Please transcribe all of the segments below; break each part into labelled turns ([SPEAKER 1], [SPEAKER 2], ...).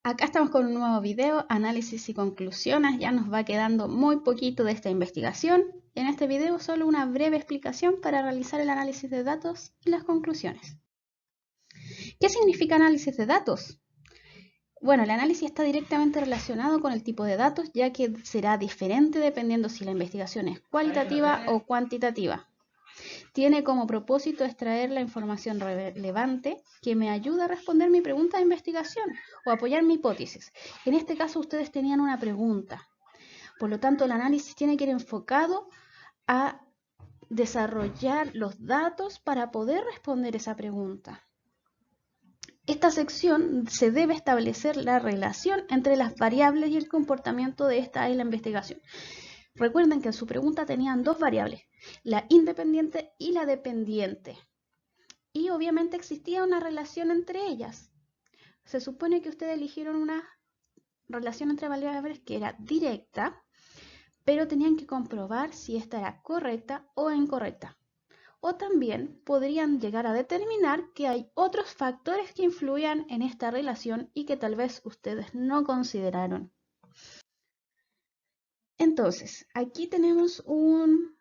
[SPEAKER 1] Acá estamos con un nuevo video, análisis y conclusiones. Ya nos va quedando muy poquito de esta investigación. En este video solo una breve explicación para realizar el análisis de datos y las conclusiones. ¿Qué significa análisis de datos? Bueno, el análisis está directamente relacionado con el tipo de datos, ya que será diferente dependiendo si la investigación es cualitativa o cuantitativa. Tiene como propósito extraer la información relevante que me ayuda a responder mi pregunta de investigación o apoyar mi hipótesis. En este caso ustedes tenían una pregunta. Por lo tanto, el análisis tiene que ir enfocado a desarrollar los datos para poder responder esa pregunta. Esta sección se debe establecer la relación entre las variables y el comportamiento de esta en la investigación. Recuerden que en su pregunta tenían dos variables, la independiente y la dependiente. Y obviamente existía una relación entre ellas. Se supone que ustedes eligieron una relación entre variables que era directa, pero tenían que comprobar si esta era correcta o incorrecta. O también podrían llegar a determinar que hay otros factores que influían en esta relación y que tal vez ustedes no consideraron. Entonces, aquí tenemos un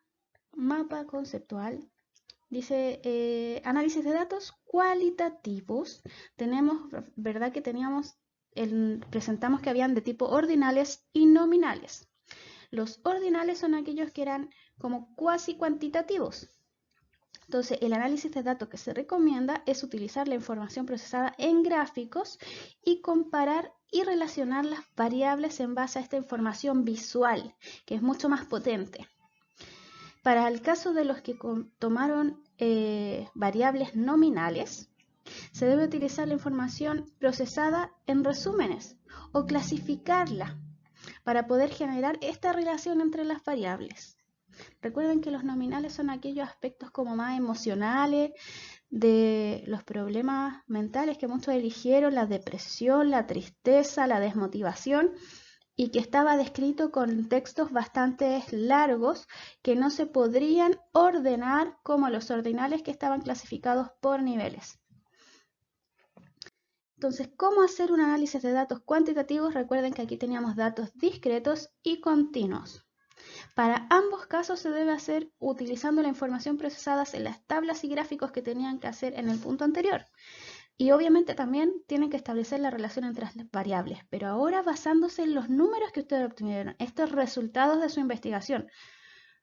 [SPEAKER 1] mapa conceptual. Dice análisis de datos cualitativos. Tenemos, ¿verdad? Que presentamos que habían de tipo ordinales y nominales. Los ordinales son aquellos que eran como cuasi cuantitativos. Entonces, el análisis de datos que se recomienda es utilizar la información procesada en gráficos y comparar y relacionar las variables en base a esta información visual, que es mucho más potente. Para el caso de los que tomaron variables nominales, se debe utilizar la información procesada en resúmenes o clasificarla para poder generar esta relación entre las variables. Recuerden que los nominales son aquellos aspectos como más emocionales de los problemas mentales que muchos eligieron, la depresión, la tristeza, la desmotivación, y que estaba descrito con textos bastante largos que no se podrían ordenar como los ordinales que estaban clasificados por niveles. Entonces, ¿cómo hacer un análisis de datos cuantitativos? Recuerden que aquí teníamos datos discretos y continuos. Para ambos casos se debe hacer utilizando la información procesada en las tablas y gráficos que tenían que hacer en el punto anterior. Y obviamente también tienen que establecer la relación entre las variables, pero ahora basándose en los números que ustedes obtuvieron, estos resultados de su investigación.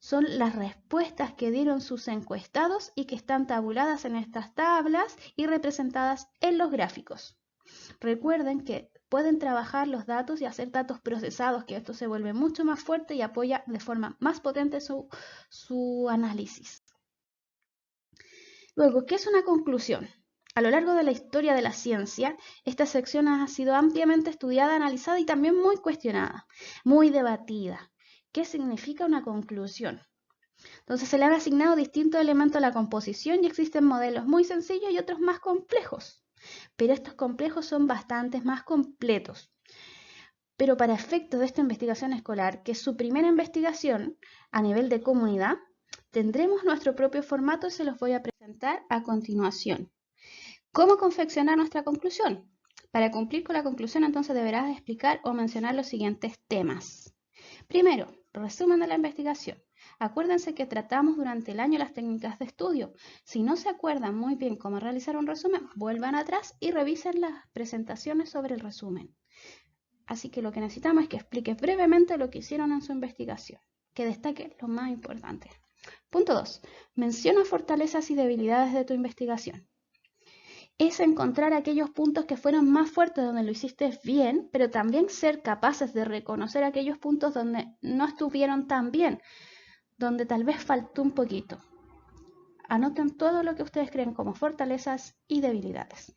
[SPEAKER 1] Son las respuestas que dieron sus encuestados y que están tabuladas en estas tablas y representadas en los gráficos. Recuerden que pueden trabajar los datos y hacer datos procesados, que esto se vuelve mucho más fuerte y apoya de forma más potente su análisis. Luego, ¿qué es una conclusión? A lo largo de la historia de la ciencia, esta sección ha sido ampliamente estudiada, analizada y también muy cuestionada, muy debatida. ¿Qué significa una conclusión? Entonces se le han asignado distintos elementos a la composición y existen modelos muy sencillos y otros más complejos. Pero estos complejos son bastante más completos. Pero para efectos de esta investigación escolar, que es su primera investigación a nivel de comunidad, tendremos nuestro propio formato y se los voy a presentar a continuación. ¿Cómo confeccionar nuestra conclusión? Para cumplir con la conclusión, entonces deberás explicar o mencionar los siguientes temas. Primero, resumen de la investigación. Acuérdense que tratamos durante el año las técnicas de estudio. Si no se acuerdan muy bien cómo realizar un resumen, vuelvan atrás y revisen las presentaciones sobre el resumen. Así que lo que necesitamos es que expliques brevemente lo que hicieron en su investigación, que destaque lo más importante. Punto 2. Menciona fortalezas y debilidades de tu investigación. Es encontrar aquellos puntos que fueron más fuertes donde lo hiciste bien, pero también ser capaces de reconocer aquellos puntos donde no estuvieron tan bien, donde tal vez faltó un poquito. Anoten todo lo que ustedes creen como fortalezas y debilidades.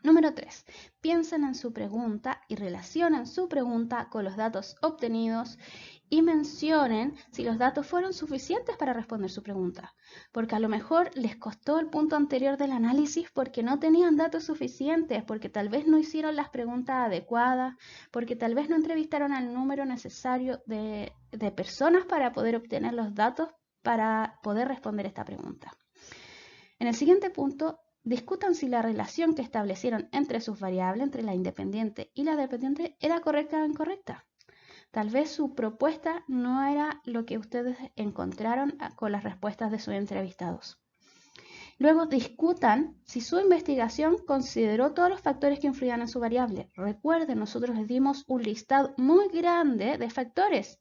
[SPEAKER 1] Número 3. Piensen en su pregunta y relacionen su pregunta con los datos obtenidos y mencionen si los datos fueron suficientes para responder su pregunta. Porque a lo mejor les costó el punto anterior del análisis porque no tenían datos suficientes, porque tal vez no hicieron las preguntas adecuadas, porque tal vez no entrevistaron al número necesario de personas para poder obtener los datos para poder responder esta pregunta. En el siguiente punto, Discutan si la relación que establecieron entre sus variables, entre la independiente y la dependiente, era correcta o incorrecta. Tal vez su propuesta no era lo que ustedes encontraron con las respuestas de sus entrevistados. Luego discutan si su investigación consideró todos los factores que influían en su variable. Recuerden, nosotros les dimos un listado muy grande de factores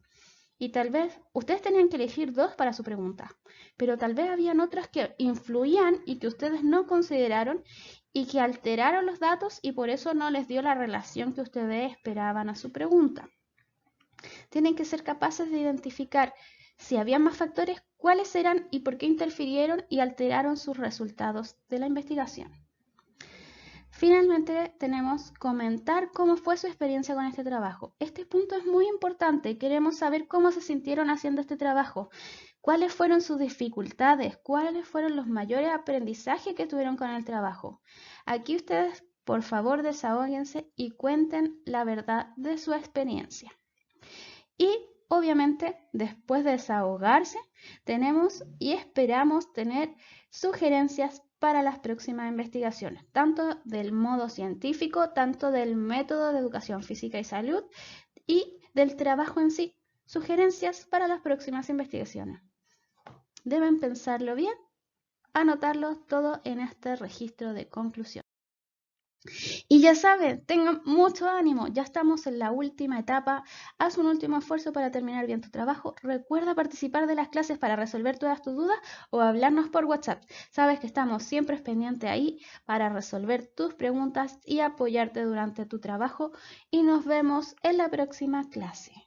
[SPEAKER 1] y tal vez ustedes tenían que elegir 2 para su pregunta, pero tal vez habían otras que influían y que ustedes no consideraron y que alteraron los datos y por eso no les dio la relación que ustedes esperaban a su pregunta. Tienen que ser capaces de identificar si había más factores, cuáles eran y por qué interfirieron y alteraron sus resultados de la investigación. Finalmente tenemos comentar cómo fue su experiencia con este trabajo. Este punto es muy importante. Queremos saber cómo se sintieron haciendo este trabajo, cuáles fueron sus dificultades, cuáles fueron los mayores aprendizajes que tuvieron con el trabajo. Aquí ustedes, por favor, desahóguense y cuenten la verdad de su experiencia. Y obviamente, después de desahogarse, tenemos y esperamos tener sugerencias para las próximas investigaciones, tanto del modo científico, tanto del método de educación física y salud y del trabajo en sí. Sugerencias para las próximas investigaciones. Deben pensarlo bien, anotarlo todo en este registro de conclusión. Y ya saben, tengan mucho ánimo, ya estamos en la última etapa, haz un último esfuerzo para terminar bien tu trabajo, recuerda participar de las clases para resolver todas tus dudas o hablarnos por WhatsApp. Sabes que estamos siempre pendientes ahí para resolver tus preguntas y apoyarte durante tu trabajo y nos vemos en la próxima clase.